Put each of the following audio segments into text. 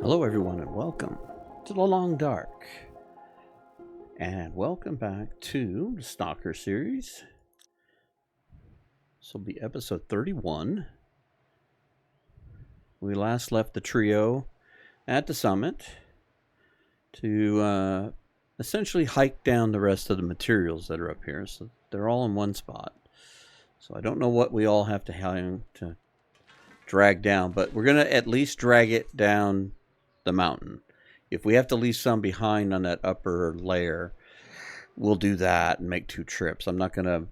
Hello, everyone, and welcome to the Long Dark. And welcome back to the Stalker series. This will be episode 31. We last left the trio at the summit to essentially hike down the rest of the materials that are up here. So they're all in one spot. So I don't know what we all have to drag down, but we're going to at least drag it down the mountain. If we have to leave some behind on that upper layer, we'll do that and make 2 trips. I'm not going to,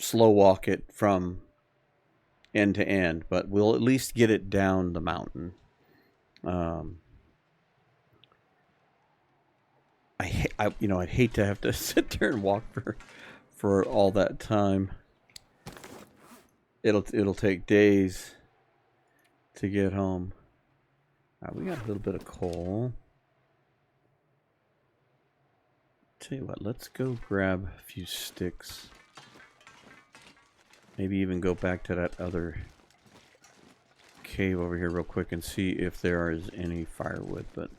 slow walk it from end to end, but we'll at least get it down the mountain. I'd hate to have to sit there and walk for all that time. It'll take days to get home. All right, we got a little bit of coal. Tell you what, let's go grab a few sticks. Maybe even go back to that other cave over here real quick and see if there is any firewood. But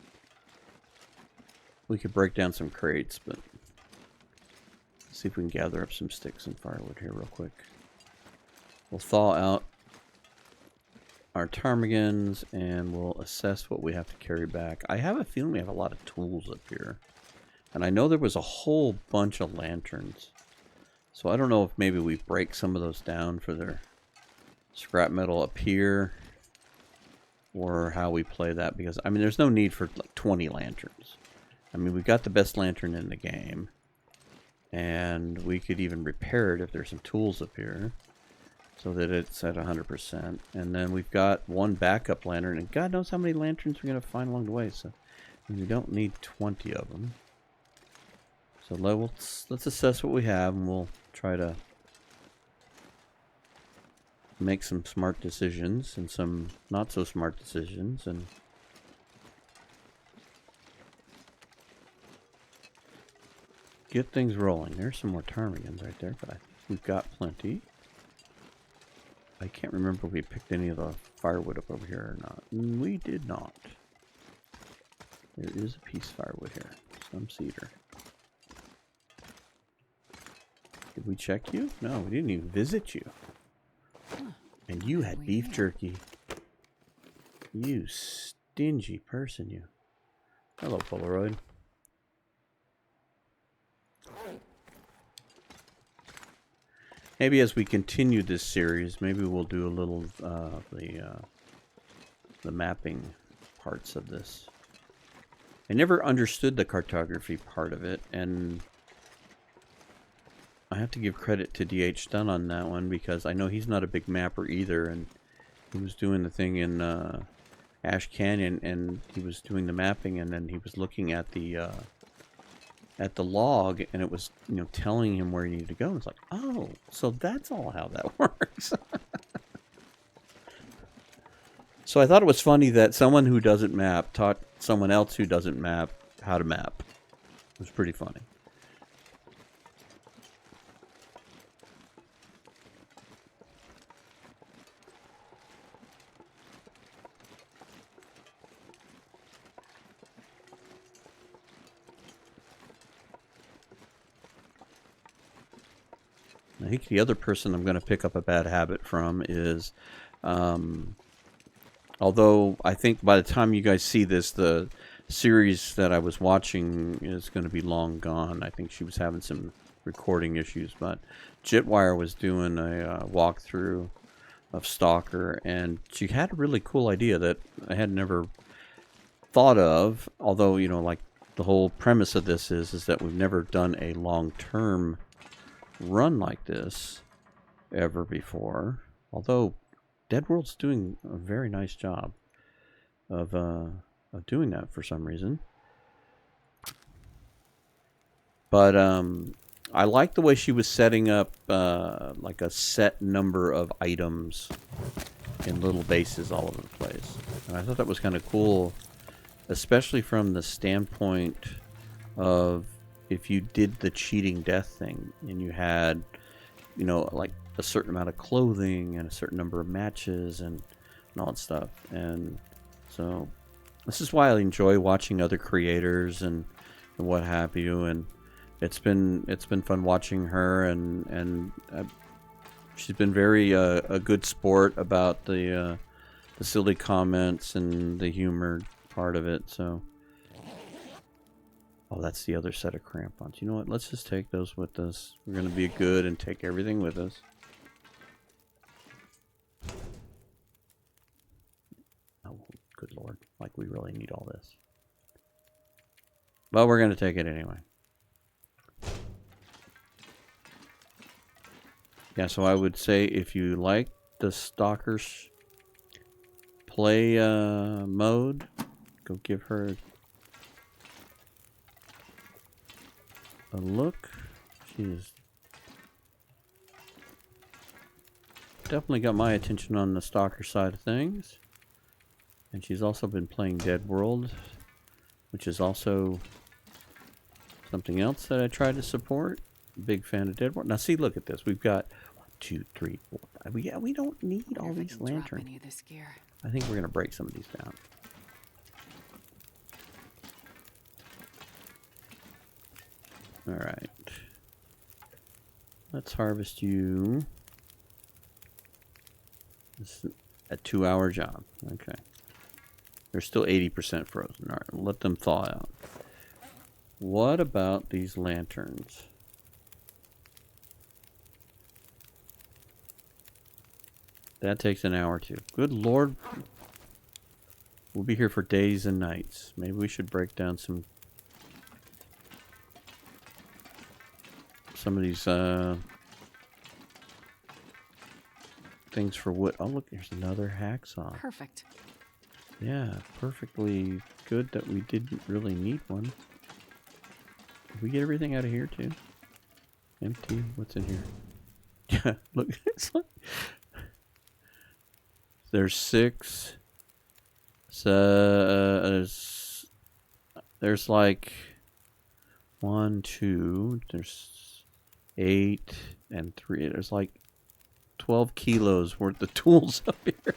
we could break down some crates, but let's see if we can gather up some sticks and firewood here real quick. We'll thaw out our ptarmigans and we'll assess what we have to carry back. I have a feeling we have a lot of tools up here. And I know there was a whole bunch of lanterns. So I don't know if maybe we break some of those down for their scrap metal up here. Or how we play that. Because, I mean, there's no need for like 20 lanterns. I mean, we got the best lantern in the game. And we could even repair it if there's some tools up here. So that it's at 100%. And then we've got 1 backup lantern. And God knows how many lanterns we're going to find along the way. So we don't need 20 of them. So let's assess what we have. And we'll try to make some smart decisions. And some not so smart decisions. And get things rolling. There's some more ptarmigans right there. But I think we've got plenty. I can't remember if we picked any of the firewood up over here or not. We did not. There is a piece of firewood here. Some cedar. Did we check you? No, we didn't even visit you. And you had beef jerky. You stingy person, you. Hello, Polaroid. Maybe as we continue this series, maybe we'll do a little the mapping parts of this. I never understood the cartography part of it, and I have to give credit to DH Dunn on that one because I know he's not a big mapper either, and he was doing the thing in Ash Canyon, and he was doing the mapping, and then he was looking at the log, and it was, telling him where he needed to go. And it's like, oh, so that's all how that works. So I thought it was funny that someone who doesn't map taught someone else who doesn't map how to map. It was pretty funny. I think the other person I'm going to pick up a bad habit from is, although I think by the time you guys see this, the series that I was watching is going to be long gone. I think she was having some recording issues, but Jitwire was doing a walkthrough of Stalker, and she had a really cool idea that I had never thought of, although, like the whole premise of this is that we've never done a long-term run like this ever before, although Dead World's doing a very nice job of doing that for some reason. But I like the way she was setting up like a set number of items in little bases all over the place, and I thought that was kind of cool, especially from the standpoint of if you did the cheating death thing and you had, like a certain amount of clothing and a certain number of matches and all that stuff. And so This is why I enjoy watching other creators and what have you, and it's been fun watching her, and she's been very a good sport about the silly comments and the humor part of it. So, oh, that's the other set of crampons. You know what? Let's just take those with us. We're gonna be good and take everything with us. Oh, good lord! Like we really need all this, but we're gonna take it anyway. Yeah, so I would say if you like the Stalker's play mode, go give her a look. She's definitely got my attention on the Stalker side of things. And she's also been playing Dead World, which is also something else that I try to support. Big fan of Dead World. Now see, look at this. We've got 1, 2, 3, 4, 5. We don't need all these lanterns. I think we're gonna break some of these down. All right. Let's harvest you. This is a 2-hour job. Okay. They're still 80% frozen. All right, let them thaw out. What about these lanterns? That takes an hour too. Good lord. We'll be here for days and nights. Maybe we should break down some of these things for wood. Oh look, there's another hacksaw. Perfect. Yeah, perfectly good that we didn't really need one. Did we get everything out of here too? Empty? What's in here? Yeah, look. It's like, there's 6. So there's like 1, 2. There's 8 and 3. There's like 12 kilos worth of tools up here.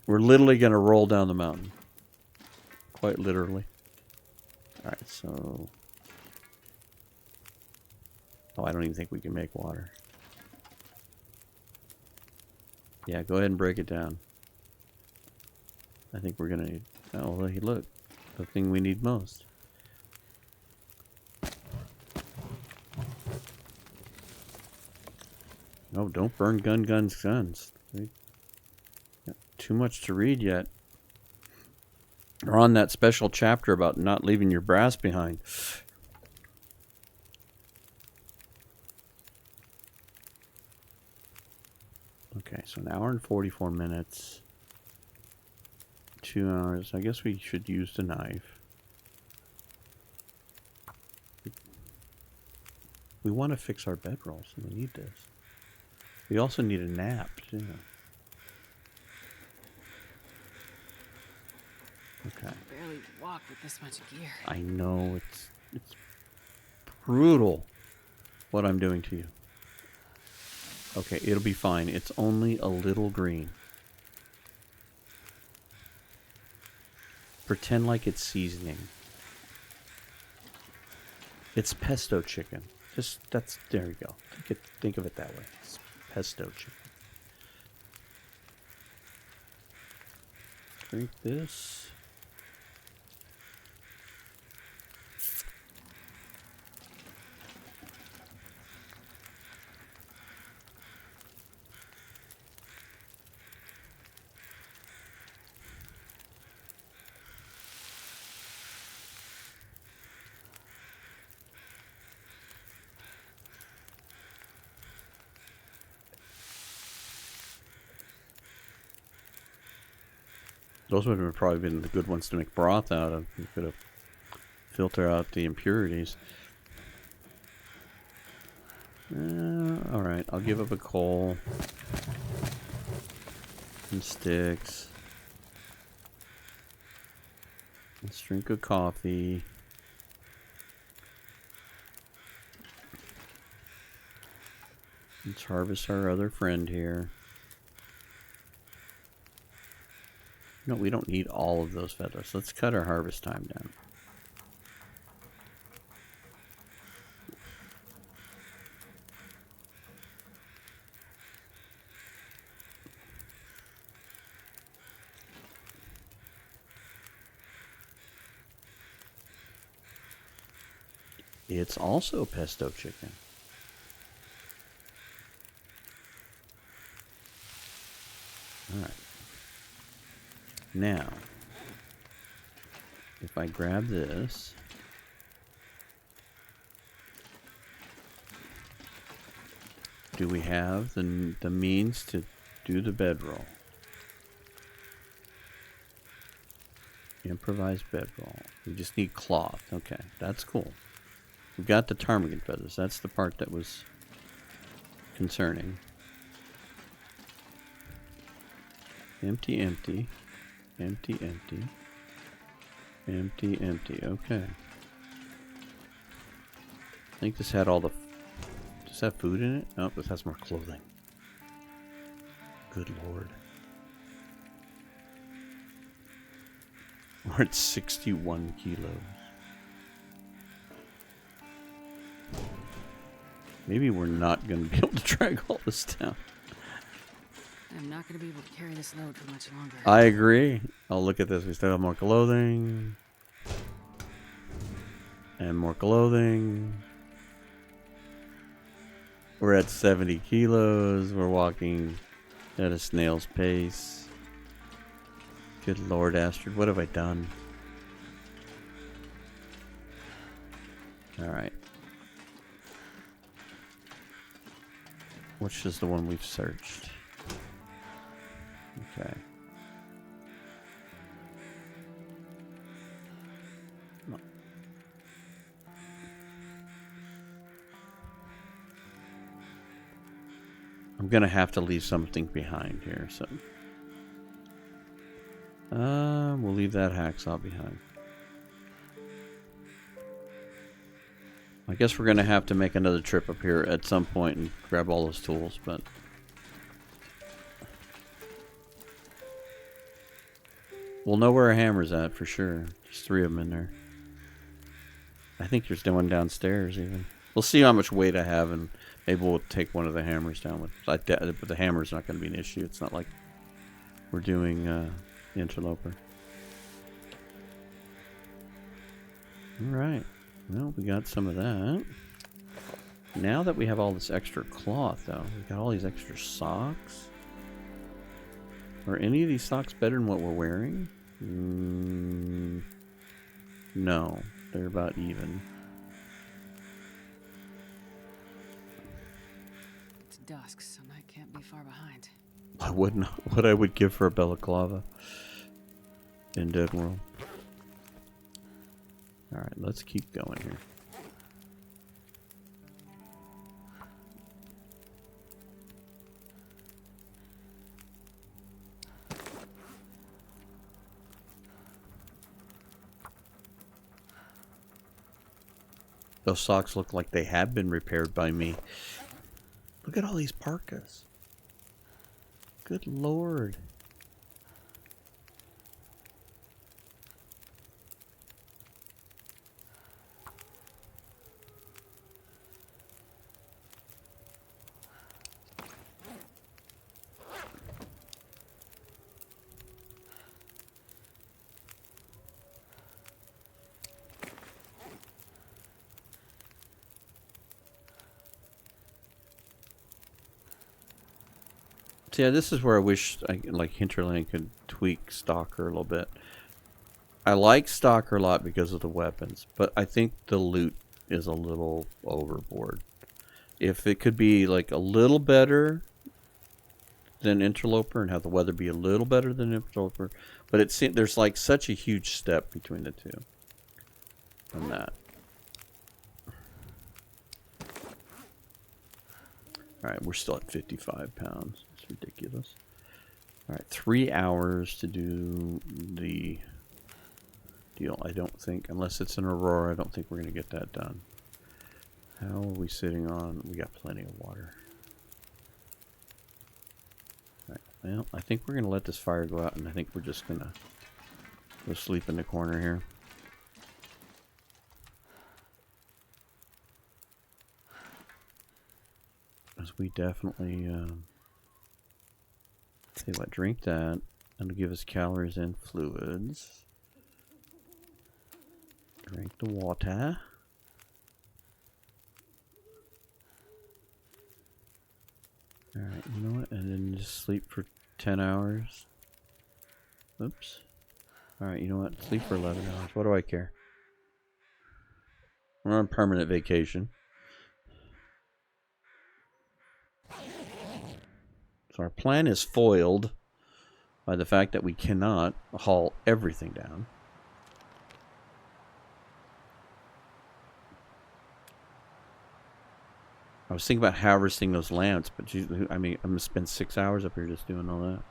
We're literally going to roll down the mountain. Quite literally. Alright, so... Oh, I don't even think we can make water. Yeah, go ahead and break it down. I think we're going to need... Oh, look. The thing we need most. No, don't burn guns. Too much to read yet. We're on that special chapter about not leaving your brass behind. Okay, so an hour and 44 minutes. 2 hours. I guess we should use the knife. We want to fix our bedrolls, and we need this. We also need a nap, too. Okay. Barely walk with this much gear. I know it's brutal what I'm doing to you. Okay, it'll be fine. It's only a little green. Pretend like it's seasoning. It's pesto chicken. There you go. Think of it that way. It's pesto chicken. Drink this. Those would have probably been the good ones to make broth out of. You could have filtered out the impurities. Alright, I'll give up a coal. And sticks. Let's drink a coffee. Let's harvest our other friend here. No, we don't need all of those feathers. Let's cut our harvest time down. It's also pesto chicken. Alright. Now, if I grab this, do we have the means to do the bedroll? Improvised bedroll. We just need cloth. Okay, that's cool. We've got the ptarmigan feathers. That's the part that was concerning. Empty, empty. Empty, empty. Empty, empty. Okay. I think this had all the... Does that have food in it? Oh, this has more clothing. Good lord. We're at 61 kilos. Maybe we're not going to be able to drag all this down. I'm not going to be able to carry this load for much longer. I agree. Oh, look at this. We still have more clothing. And more clothing. We're at 70 kilos. We're walking at a snail's pace. Good lord, Astrid. What have I done? Alright. Which is the one we've searched? Okay. No. I'm gonna have to leave something behind here, so we'll leave that hacksaw behind. I guess we're gonna have to make another trip up here at some point and grab all those tools, but we'll know where our hammer's at for sure. There's 3 of them in there. I think there's one downstairs even. We'll see how much weight I have, and maybe we'll take one of the hammers down with. But the hammer's not going to be an issue. It's not like we're doing interloper. All right. Well, we got some of that. Now that we have all this extra cloth, though, we got all these extra socks. Are any of these socks better than what we're wearing? No, they're about even. It's dusk, so night can't be far behind. I wouldn't. What I would give for a balaclava in Dead World. All right, let's keep going here. Those socks look like they have been repaired by me. Look at all these parkas. Good lord. So yeah, this is where I wish like Hinterland could tweak Stalker a little bit. I like Stalker a lot because of the weapons, but I think the loot is a little overboard. If it could be like a little better than Interloper and have the weather be a little better than Interloper, but it seems there's like such a huge step between the two on that. Alright, we're still at 55 pounds. It's ridiculous. Alright, 3 hours to do the deal. I don't think, unless it's an Aurora, I don't think we're going to get that done. How are we sitting on? We got plenty of water. Alright, Well, I think we're gonna let this fire go out, and I think we're just gonna go sleep in the corner here. As we definitely, tell you what, drink that. That'll give us calories and fluids. Drink the water. Alright, you know what? And then just sleep for 10 hours. Oops. Alright, you know what? Sleep for 11 hours. What do I care? We're on permanent vacation. So our plan is foiled by the fact that we cannot haul everything down. I was thinking about harvesting those lamps, but I mean, I'm going to spend 6 hours up here just doing all that.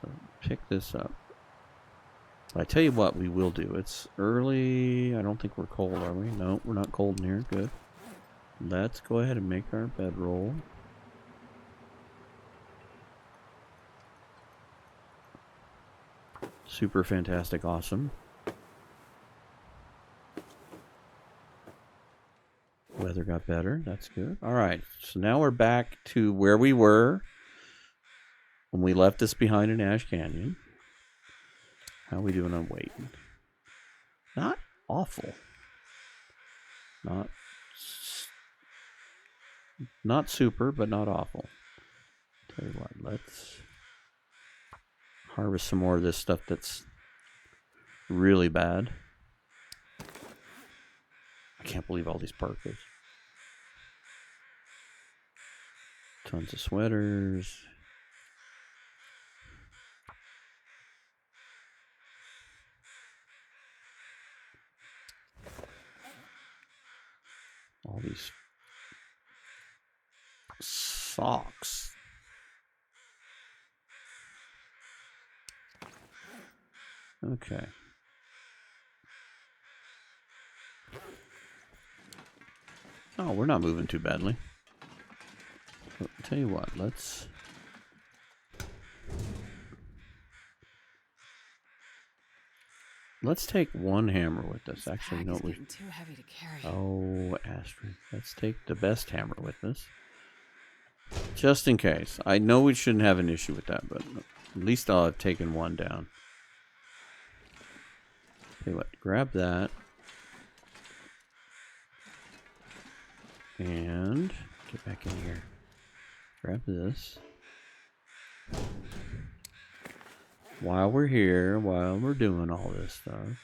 So pick this up. I tell you what we will do. It's early. I don't think we're cold, are we? No, we're not cold in here. Good. Let's go ahead and make our bedroll. Super fantastic awesome. Weather got better. That's good. Alright, so now we're back to where we were when we left this behind in Ash Canyon. How are we doing on weight? Not awful. Not super, but not awful. Tell you what, let's harvest some more of this stuff that's really bad. I can't believe all these parkas. Tons of sweaters. All these socks. Okay. Oh, we're not moving too badly. But I'll tell you what, let's take one hammer with us. Actually, you know what? Getting too heavy to carry. Oh, Astrid. Let's take the best hammer with us. Just in case. I know we shouldn't have an issue with that, but at least I'll have taken one down. Tell you what, grab that. And get back in here. Grab this. While we're here, while we're doing all this stuff.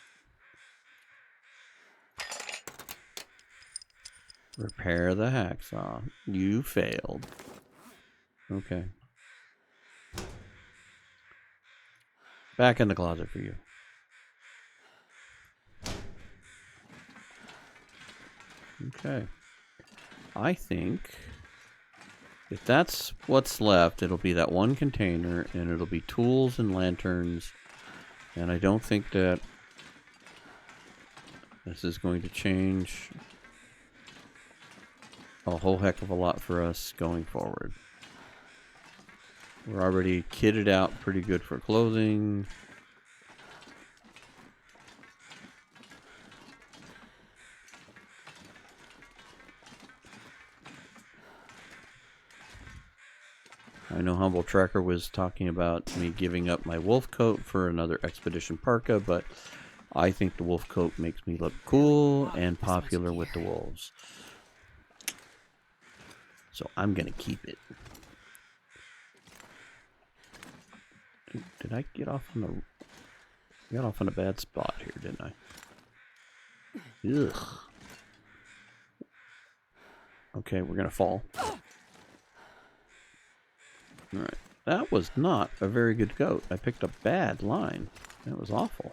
Repair the hacksaw. You failed. Okay. Back in the closet for you. Okay. I think if that's what's left, it'll be that one container, and it'll be tools and lanterns. And I don't think that this is going to change a whole heck of a lot for us going forward. We're already kitted out pretty good for clothing. I know Humble Trekker was talking about me giving up my wolf coat for another expedition parka, but I think the wolf coat makes me look cool and popular with the wolves. So I'm gonna keep it. Did I get off on the... got off on a bad spot here, didn't I? Ugh. Okay, we're gonna fall. Alright. That was not a very good goat. I picked a bad line. That was awful.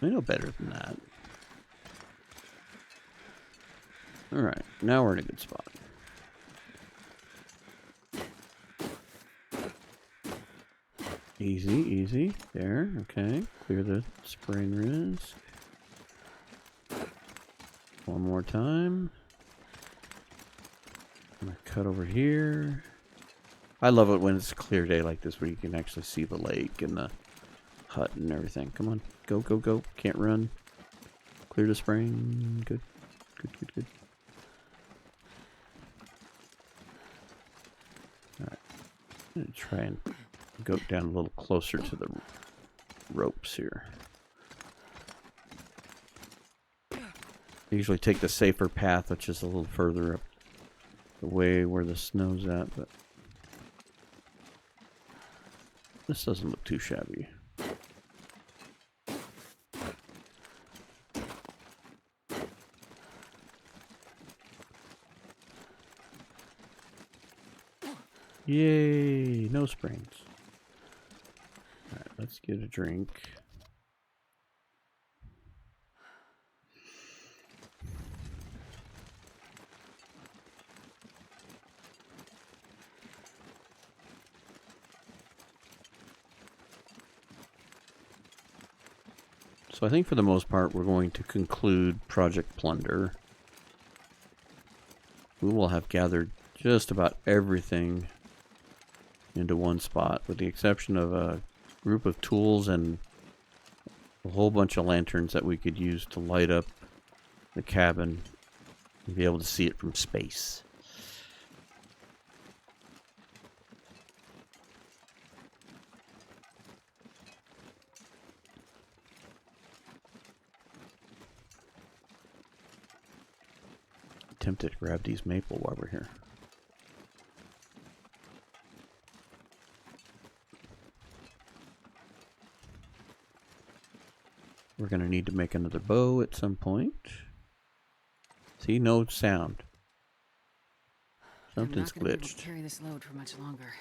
I know better than that. Alright, now we're in a good spot. Easy, easy. There, okay. Clear the sprain risk. One more time. I'm gonna cut over here. I love it when it's a clear day like this where you can actually see the lake and the hut and everything. Come on. Go, go, go. Can't run. Clear the spring. Good. Good, good, good. Alright. I'm going to try and go down a little closer to the ropes here. I usually take the safer path, which is a little further up the way where the snow's at, but this doesn't look too shabby. Yay! No springs. Alright, let's get a drink. So I think for the most part we're going to conclude Project Plunder. We will have gathered just about everything into one spot, with the exception of a group of tools and a whole bunch of lanterns that we could use to light up the cabin and be able to see it from space. Tempted to grab these maple while we're here. We're going to need to make another bow at some point. See, no sound. Something's I'm not gonna be able glitched. to carry this load for much longer.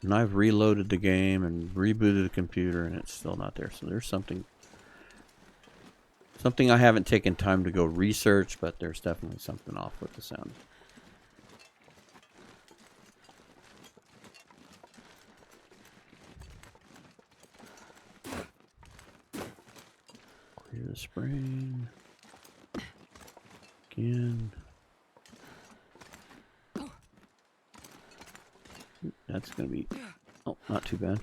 And I've reloaded the game and rebooted the computer and it's still not there. So there's something I haven't taken time to go research, but there's definitely something off with the sound. Clear the spring. Again. That's gonna be, oh, not too bad.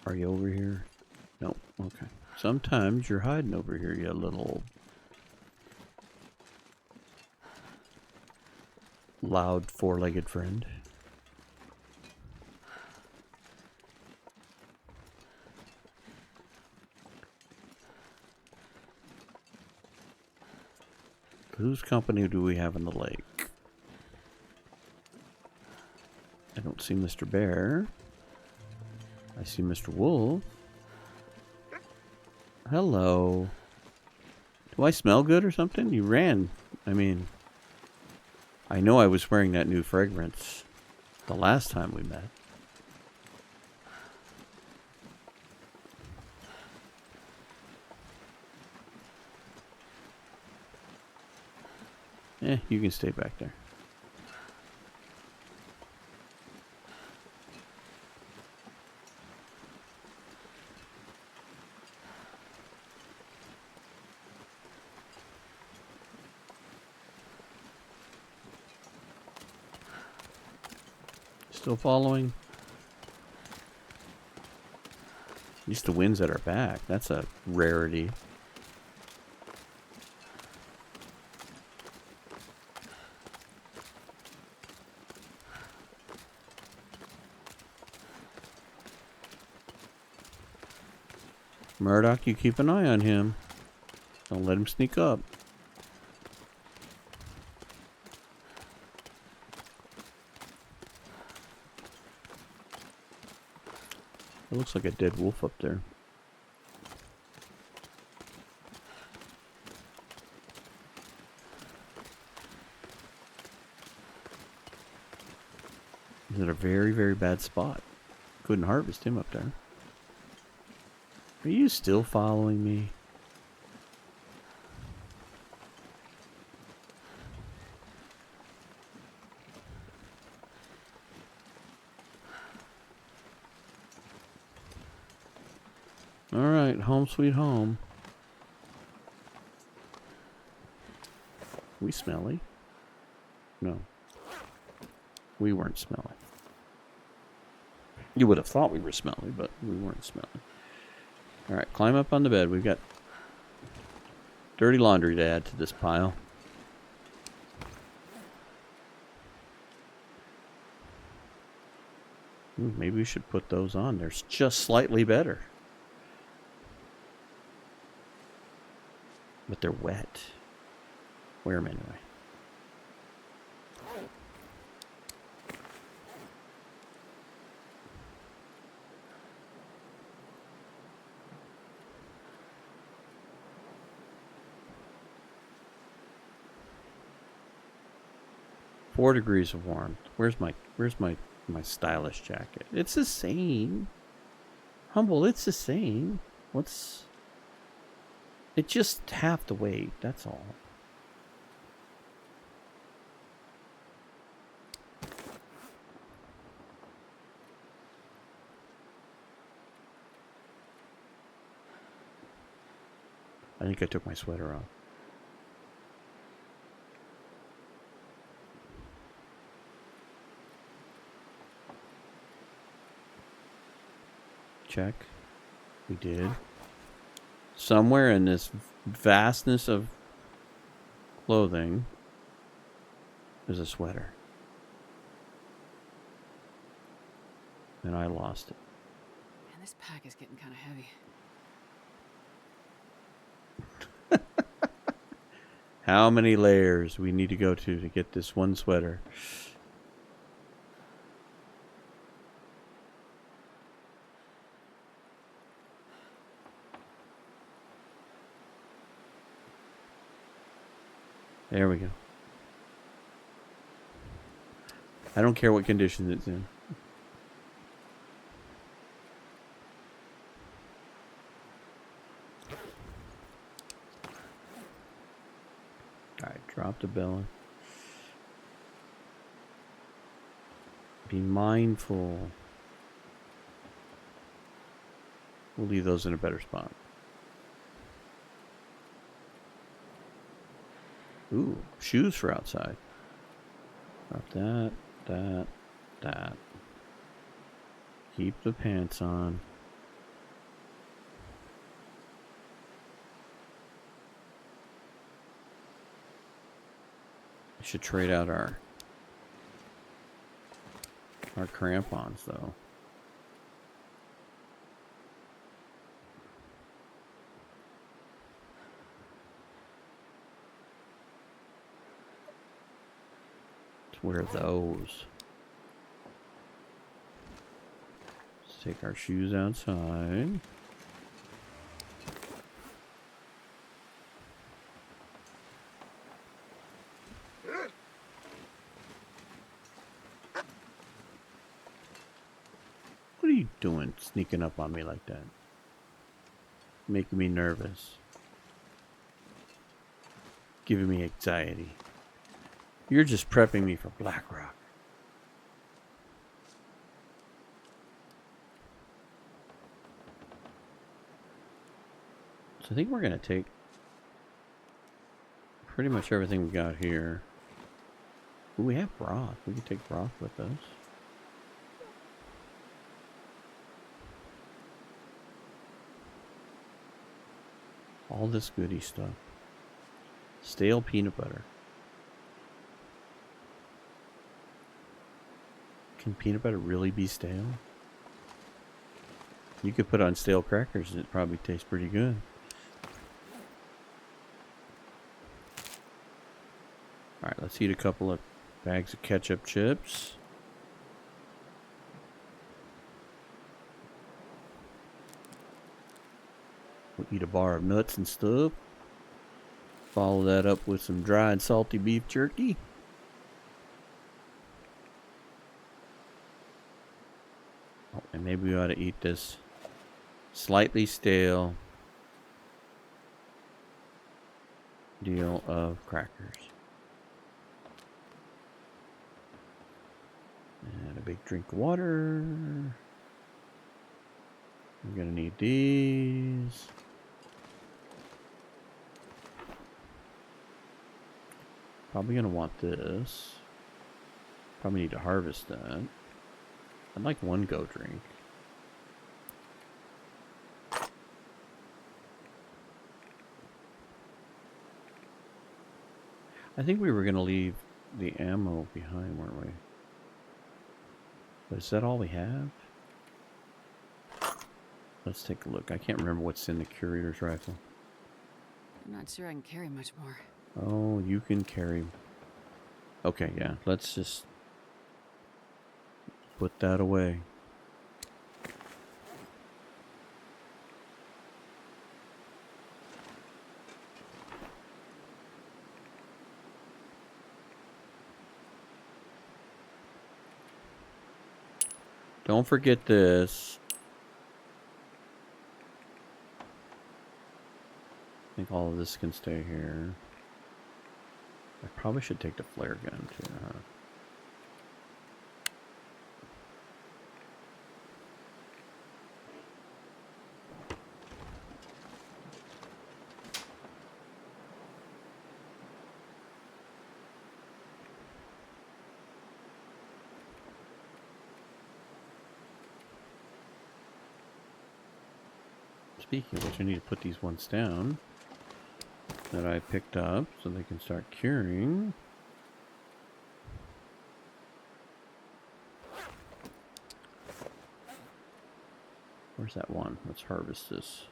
Are you over here? No, okay. Sometimes you're hiding over here, you little loud four-legged friend. Whose company do we have in the lake? I don't see Mr. Bear. I see Mr. Wolf. Hello. Do I smell good or something? You ran. I mean, I know I was wearing that new fragrance the last time we met. You can stay back there. Still following? At least the wind's at our back. That's a rarity. Murdock, you keep an eye on him. Don't let him sneak up. It looks like a dead wolf up there. Is it a very, very bad spot? Couldn't harvest him up there. Are you still following me? Alright, home sweet home. We smelly? No. We weren't smelly. You would have thought we were smelly, but we weren't smelly. Alright, climb up on the bed. We've got dirty laundry to add to this pile. Ooh, maybe we should put those on. They're just slightly better. But they're wet. Wear them anyway. Four degrees of warmth. Where's my stylish jacket? It's the same. Humble, it's the same. What's... It's just half the weight, that's all. I think I took my sweater off. Check. We did. Somewhere in this vastness of clothing is a sweater. And I lost it. Man, this pack is getting kind of heavy. How many layers we need to go to get this one sweater? There we go. I don't care what condition it's in. Alright, drop the bell. Be mindful. We'll leave those in a better spot. Ooh, shoes for outside. Drop that, that. Keep the pants on. We should trade out our crampons though. Wear those. Let's take our shoes outside. What are you doing, sneaking up on me like that? Making me nervous. Giving me anxiety. You're just prepping me for Blackrock. So I think we're going to take pretty much everything we got here. Ooh, we have broth. We can take broth with us. All this goody stuff. Stale peanut butter. Can peanut butter really be stale? You could put on stale crackers and it probably tastes pretty good. Alright, let's eat a couple of bags of ketchup chips. We'll eat a bar of nuts and stuff. Follow that up with some dried salty beef jerky. Oh, and maybe we ought to eat this slightly stale deal of crackers. And a big drink of water. We're gonna need these. Probably gonna want this. Probably need to harvest that. I'd like one go drink. I think we were gonna leave the ammo behind, weren't we? But is that all we have? Let's take a look. I can't remember what's in the curator's rifle. I'm not sure I can carry much more. Oh, you can carry. Okay, yeah. Let's just put that away. Don't forget this. I think all of this can stay here. I probably should take the flare gun too, huh? Speaking of which, I need to put these ones down that I picked up so they can start curing. Where's that one? Let's harvest this.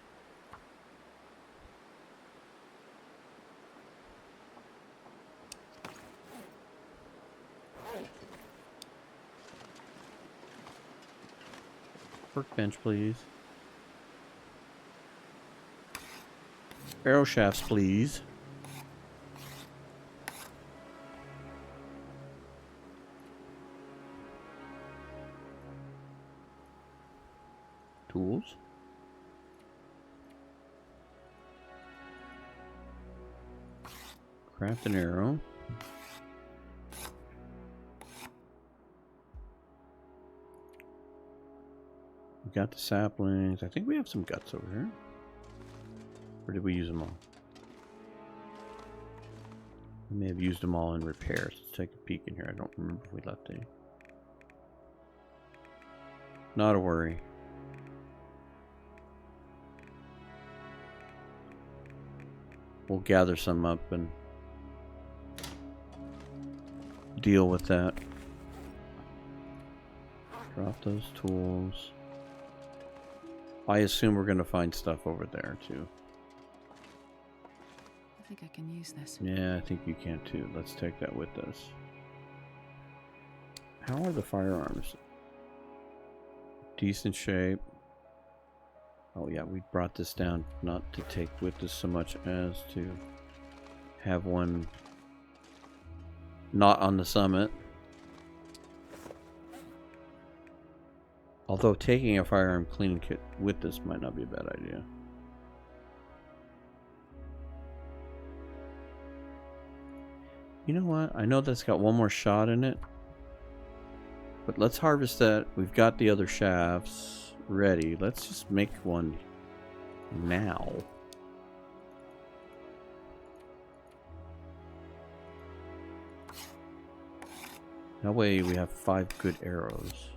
Workbench, please. Arrow shafts, please. Tools. Craft an arrow. We got the saplings. I think we have some guts over here. Or did we use them all? We may have used them all in repairs. Let's take a peek in here. I don't remember if we left any. Not a worry. We'll gather some up and deal with that. Drop those tools. I assume we're going to find stuff over there too. I think I can use this. Yeah, I think you can too. Let's take that with us. How are the firearms? Decent shape. Oh yeah, we brought this down not to take with us so much as to have one not on the summit. Although taking a firearm cleaning kit with this might not be a bad idea. You know what? I know that's got one more shot in it. But let's harvest that. We've got the other shafts ready. Let's just make one now. That way we have 5 good arrows.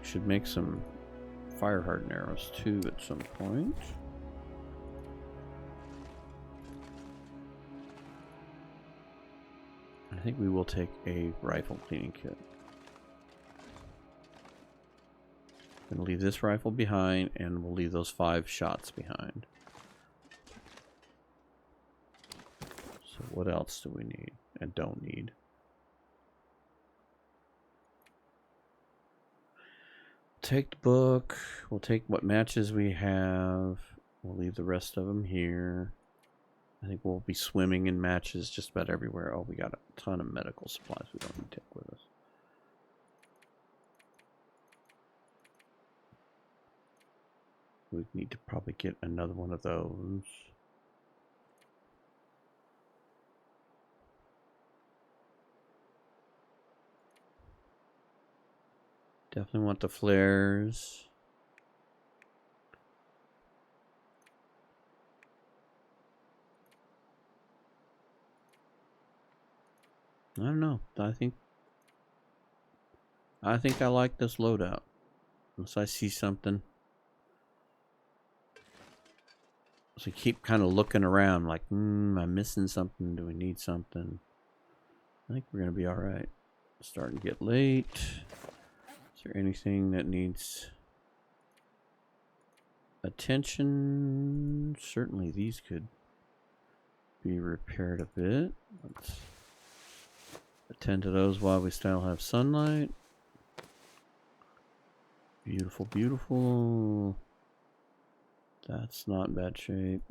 Should make some fire hardened arrows too at some point. I think we will take a rifle cleaning kit. Gonna leave this rifle behind, and we'll leave those 5 shots behind. So what else do we need and don't need? Take the book. We'll take what matches we have. We'll leave the rest of them here. I think we'll be swimming in matches just about everywhere. Oh, we got a ton of medical supplies we don't need to take with us. We need to probably get another one of those. Definitely want the flares. I don't know. I think I like this loadout. Unless I see something. So keep kind of looking around like, am I missing something? Do we need something? I think we're going to be alright. Starting to get late. Is there anything that needs attention? Certainly these could be repaired a bit. Let's attend to those while we still have sunlight. Beautiful, beautiful. That's not in bad shape.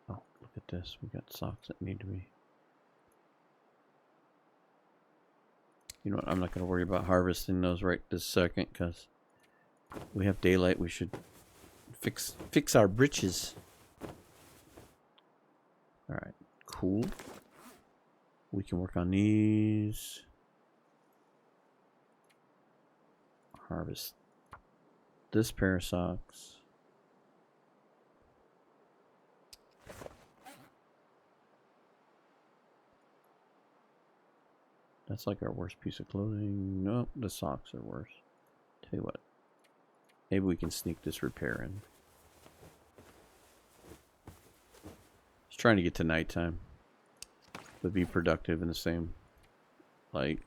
Oh, look at this. We got socks that need to be... You know what? I'm not going to worry about harvesting those right this second because we have daylight. We should fix our britches. Alright, cool. We can work on these. Harvest this pair of socks. That's like our worst piece of clothing. Nope, the socks are worse. Tell you what. Maybe we can sneak this repair in. Just trying to get to nighttime. But be productive in the same light.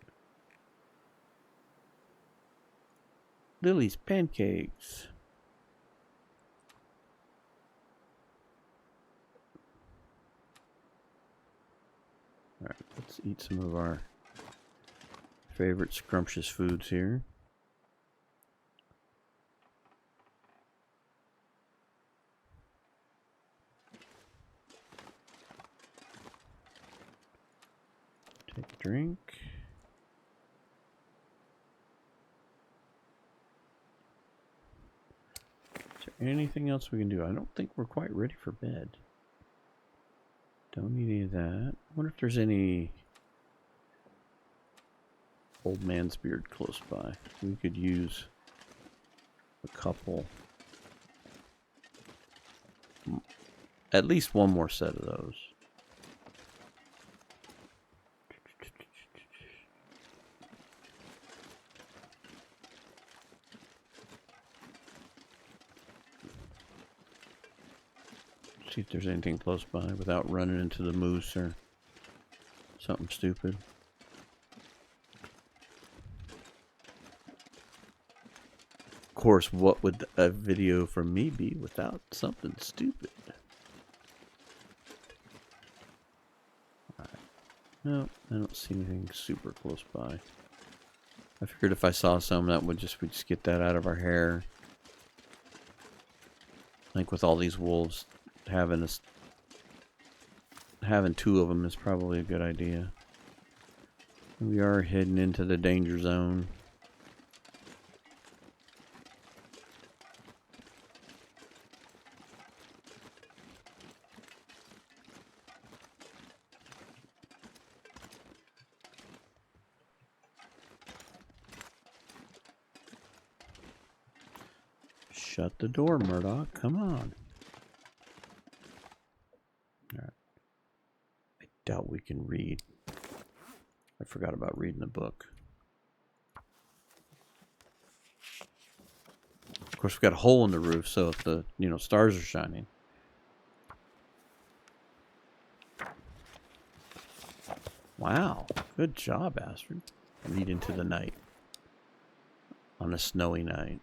Lily's pancakes. Alright, let's eat some of our favorite scrumptious foods here. Take a drink. Is there anything else we can do? I don't think we're quite ready for bed. Don't need any of that. I wonder if there's any old man's beard close by. We could use a couple. At least one more set of those. See if there's anything close by without running into the moose or something stupid. Of course, what would a video from me be without something stupid? Alright. No, I don't see anything super close by. I figured if I saw some, that we'd just get that out of our hair. I think with all these wolves, having two of them is probably a good idea. We are heading into the danger zone. Shut the door, Murdock. Come on. Alright. I doubt we can read. I forgot about reading the book. Of course, we've got a hole in the roof, so if the stars are shining. Wow, good job, Astrid. Read into the night on a snowy night.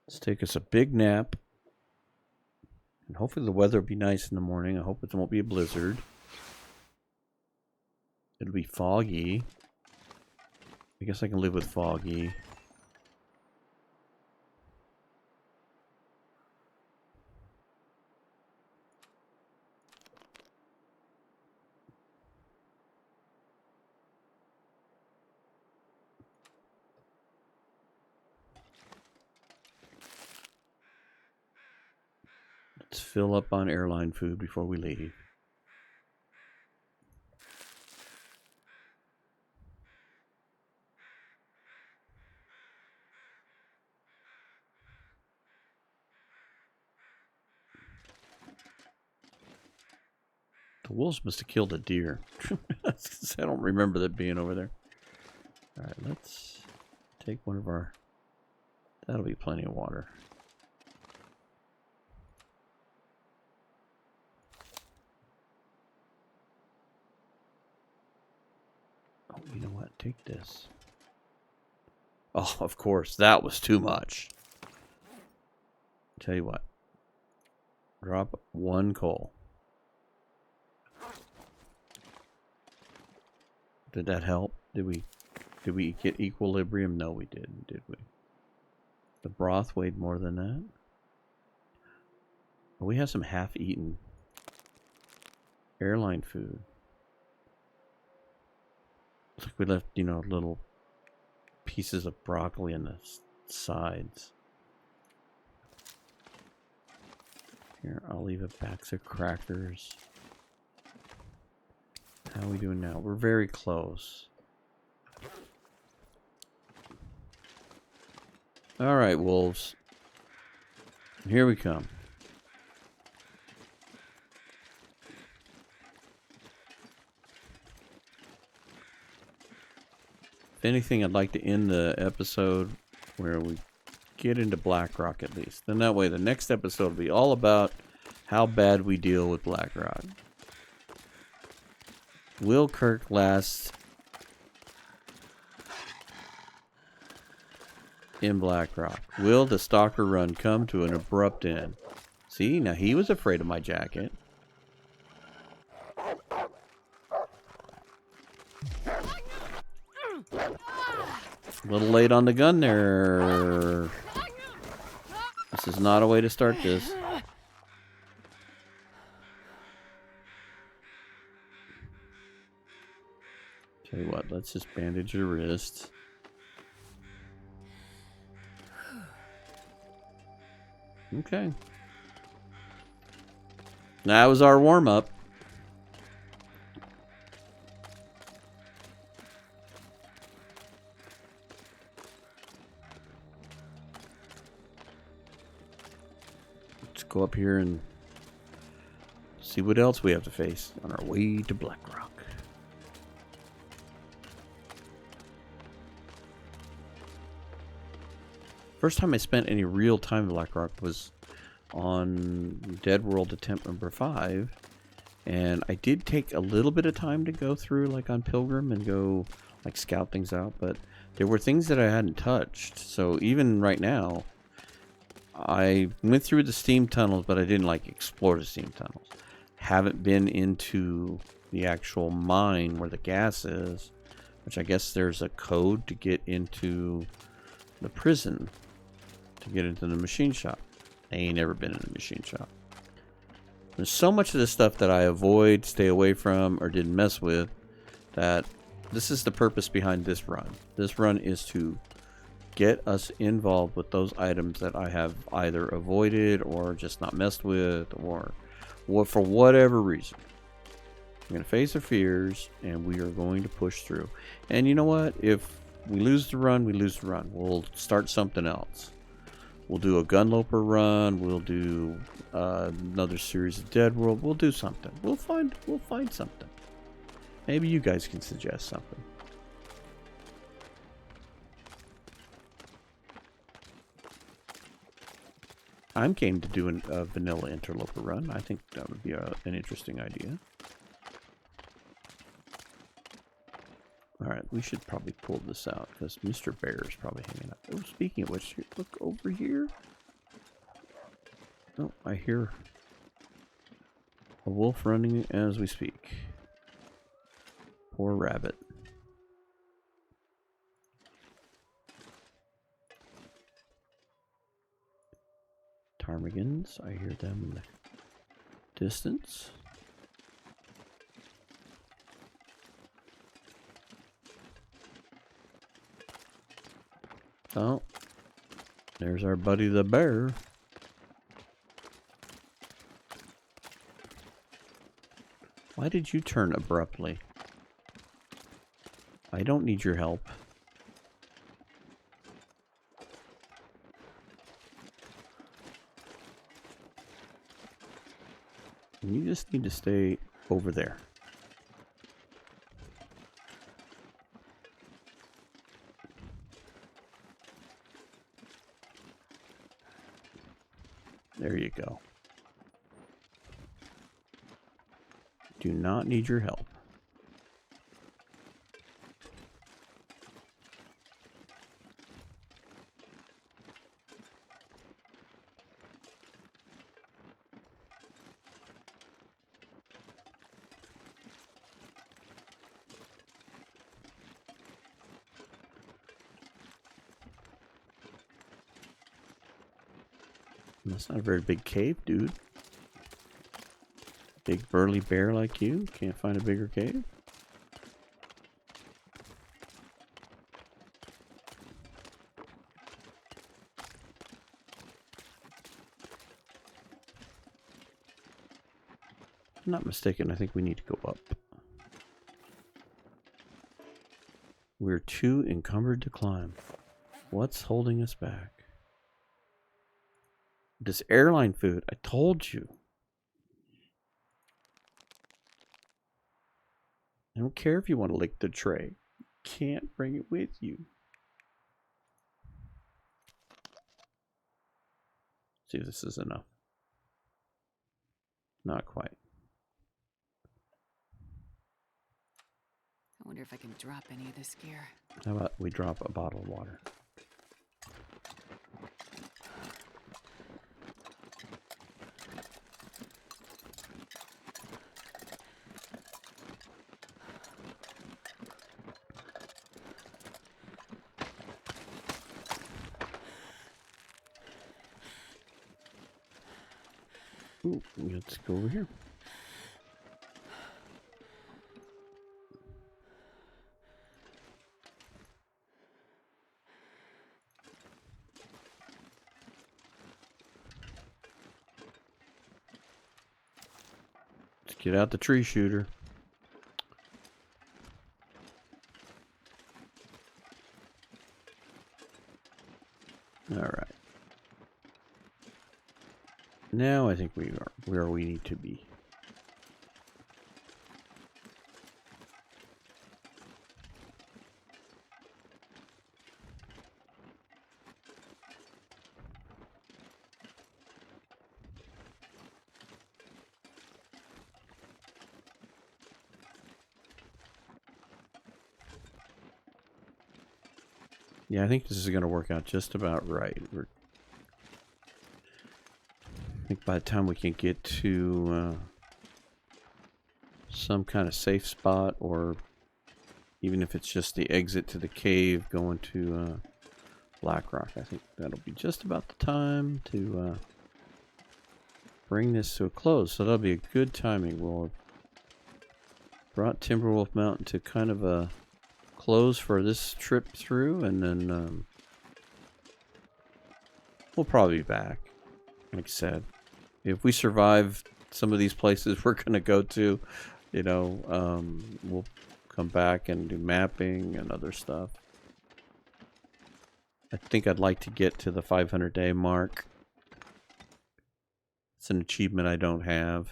Let's take us a big nap. And hopefully the weather will be nice in the morning. I hope it won't be a blizzard. It'll be foggy. I guess I can live with foggy. Let's fill up on airline food before we leave. The wolves must have killed a deer. I don't remember that being over there. Alright, let's take one of our... That'll be plenty of water. Oh, you know what? Take this. Oh, of course. That was too much. Tell you what. Drop one coal. Did that help? Did we get equilibrium? No, we didn't, did we? The broth weighed more than that. Oh, we have some half-eaten airline food. Looks like we left, you know, little pieces of broccoli on the sides. Here, I'll leave a box of crackers. How are we doing now? We're very close. Alright, wolves. Here we come. If anything, I'd like to end the episode where we get into Blackrock at least. Then that way the next episode will be all about how bad we deal with Blackrock. Will Kirk last in Blackrock? Will the Stalker run come to an abrupt end? See, now he was afraid of my jacket. A little late on the gun there. This is not a way to start this. Tell you what, let's just bandage your wrist. Okay. That was our warm-up. Let's go up here and see what else we have to face on our way to Blackrock. First time I spent any real time in Blackrock was on Dead World attempt number 5. And I did take a little bit of time to go through, like on Pilgrim, and go like scout things out. But there were things that I hadn't touched. So even right now, I went through the steam tunnels, but I didn't like explore the steam tunnels. Haven't been into the actual mine where the gas is, which I guess there's a code to get into the prison, to get into the machine shop. I ain't ever been in a machine shop. There's so much of this stuff that I avoid, stay away from, or didn't mess with, that this is the purpose behind this run. This run is to get us involved with those items that I have either avoided or just not messed with, or for whatever reason. We're going to face our fears, and we are going to push through. And you know what? If we lose the run, we lose the run. We'll start something else. We'll do a Gunloper run. We'll do another series of Dead World. We'll do something. We'll find something. Maybe you guys can suggest something. I'm game to do a vanilla interloper run. I think that would be an interesting idea. Alright, we should probably pull this out, because Mr. Bear is probably hanging out. Oh, speaking of which, look over here. Oh, I hear a wolf running as we speak. Poor rabbit. Ptarmigans, I hear them in the distance. Oh, there's our buddy the bear. Why did you turn abruptly? I don't need your help. You just need to stay over there. There you go. Do not need your help. That's not a very big cave, dude. Big burly bear like you can't find a bigger cave? If I'm not mistaken, I think we need to go up. We're too encumbered to climb. What's holding us back? This airline food, I told you. I don't care if you want to lick the tray. You can't bring it with you. See if this is enough. Not quite. I wonder if I can drop any of this gear. How about we drop a bottle of water? Ooh, let's go over here. Let's get out the tree shooter. All right. Now I think we are where we need to be. Yeah, I think this is going to work out just about right. I think by the time we can get to some kind of safe spot, or even if it's just the exit to the cave going to Blackrock, I think that'll be just about the time to bring this to a close. So that'll be a good timing. We'll have brought Timberwolf Mountain to kind of a close for this trip through, and then we'll probably be back. Like I said, if we survive some of these places we're going to go to, you know, we'll come back and do mapping and other stuff. I think I'd like to get to the 500-day mark. It's an achievement I don't have.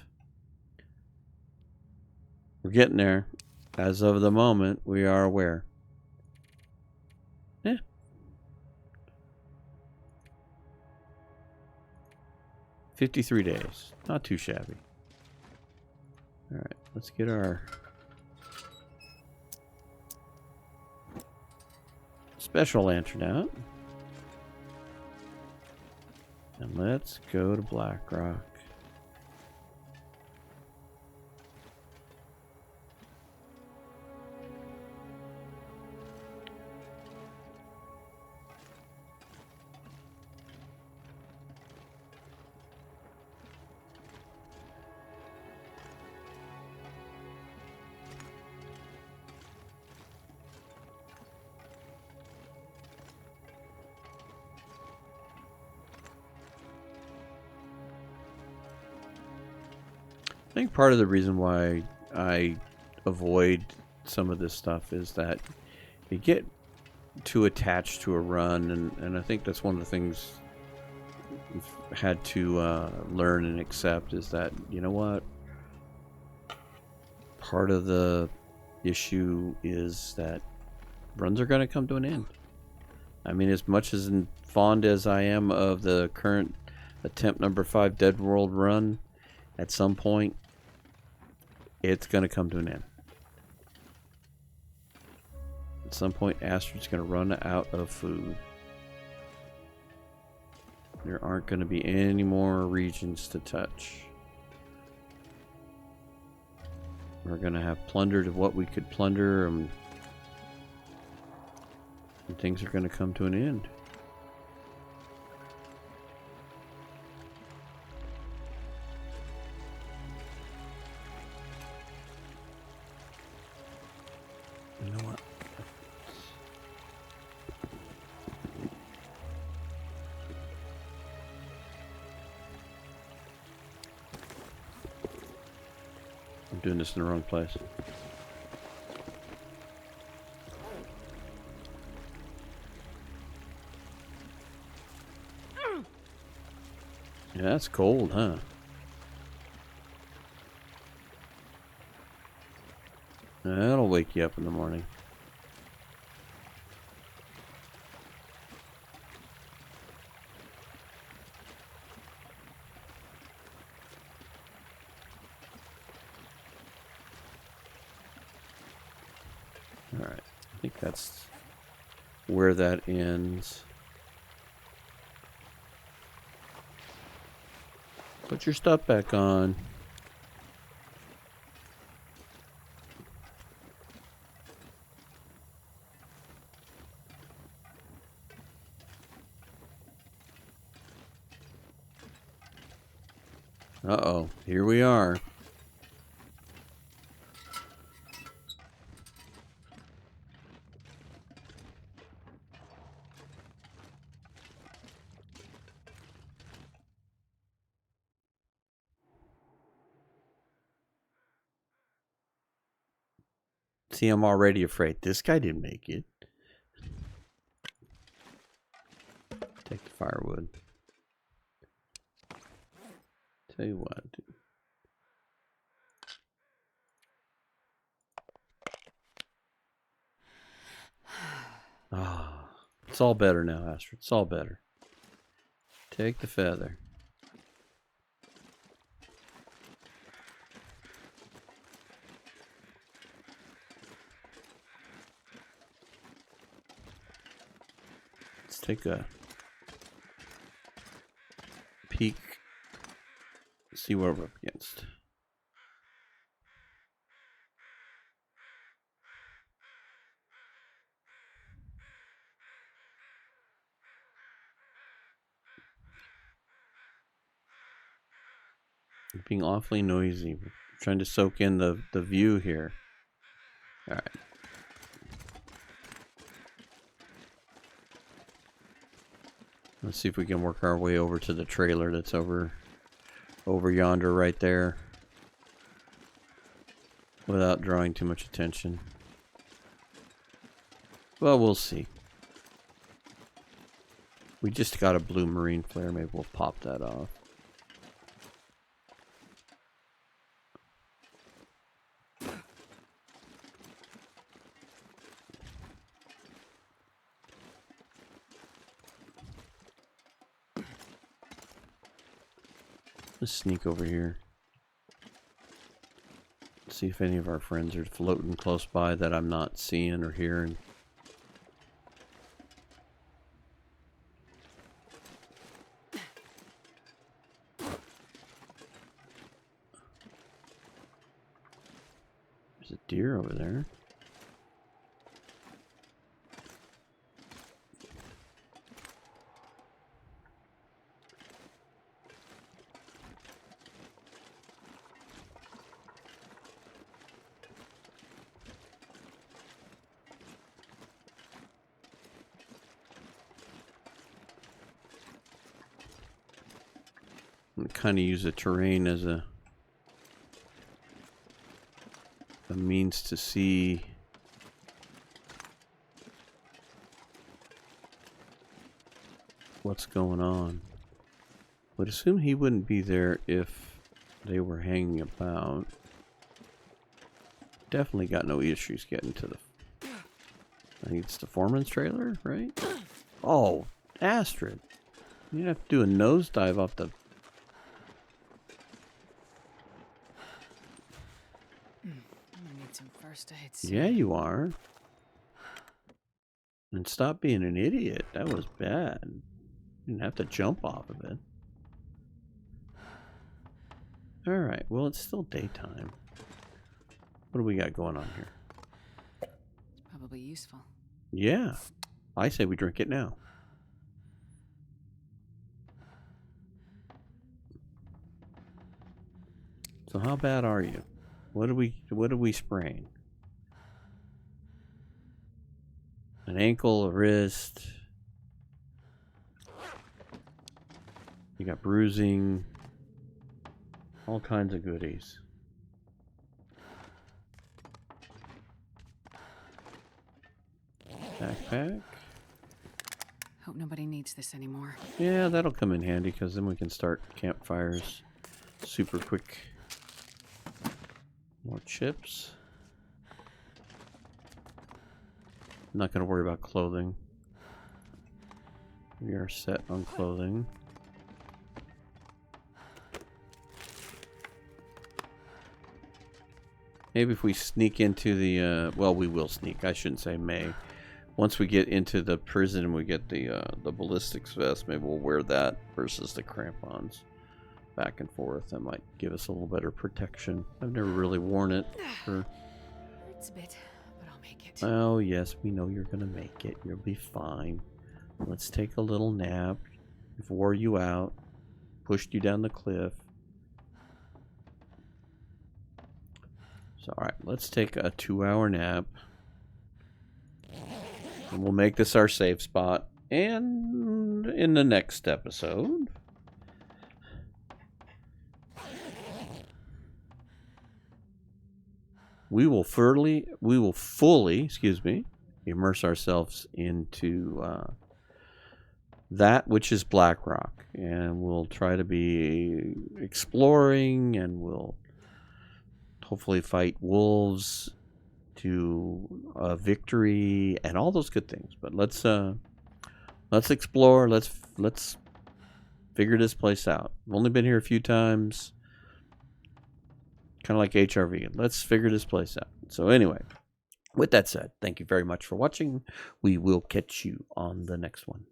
We're getting there. As of the moment, we are aware. Yeah. $53 days. Not too shabby. Alright, let's get our special lantern out. And let's go to Blackrock. I think part of the reason why I avoid some of this stuff is that you get too attached to a run, and I think that's one of the things we've had to learn and accept, is that, you know what, part of the issue is that runs are going to come to an end. I mean, as much as fond as I am of the current attempt number 5 Dead World run, at some point, it's going to come to an end. At some point, Astrid's going to run out of food. There aren't going to be any more regions to touch. We're going to have plundered what we could plunder, and things are going to come to an end. You know what? I'm doing this in the wrong place. Yeah, that's cold, huh? That'll wake you up in the morning. Alright, I think that's where that ends. Put your stuff back on. Uh-oh, here we are. See, I'm already afraid. This guy didn't make it. Take the firewood. Tell you what. Ah, it's all better now, Astrid. It's all better. Take the feather. Let's take a peek. See what we're up against. You're being awfully noisy. We're trying to soak in the view here. Alright. Let's see if we can work our way over to the trailer that's over yonder right there without drawing too much attention. Well, we'll see. We just got a blue marine flare. Maybe we'll pop that off. Let's sneak over here. See if any of our friends are floating close by that I'm not seeing or hearing. There's a deer over there. Kind of use the terrain as a means to see what's going on. Would assume he wouldn't be there if they were hanging about. definitely got no issues getting to the... I think it's the foreman's trailer, right? Oh, Astrid. You'd have to do a nosedive off the... I'm gonna need some first aid soon. Yeah, you are. And stop being an idiot. That was bad. You didn't have to jump off of it. Alright, well, it's still daytime. What do we got going on here? It's probably useful. Yeah. I say we drink it now. So how bad are you? What are we spraying? An ankle, a wrist. You got bruising. All kinds of goodies. Backpack. Hope nobody needs this anymore. Yeah, that'll come in handy because then we can start campfires super quick. More chips. Not going to worry about clothing. We are set on clothing. Maybe if we sneak into the, well, we will sneak. I shouldn't say may. Once we get into the prison and we get the ballistics vest, maybe we'll wear that versus the crampons. Back and forth. That might give us a little better protection. I've never really worn it. Hurts a bit, but I'll make it. Oh, yes, we know you're going to make it. You'll be fine. Let's take a little nap. We've wore you out. Pushed you down the cliff. So, alright, let's take a 2-hour nap. And we'll make this our safe spot. And in the next episode, we will fully, immerse ourselves into that which is Blackrock, and we'll try to be exploring, and we'll hopefully fight wolves to victory and all those good things. But let's explore. Let's figure this place out. I've only been here a few times. Kind of like HRV. Let's figure this place out. So anyway, with that said, thank you very much for watching. We will catch you on the next one.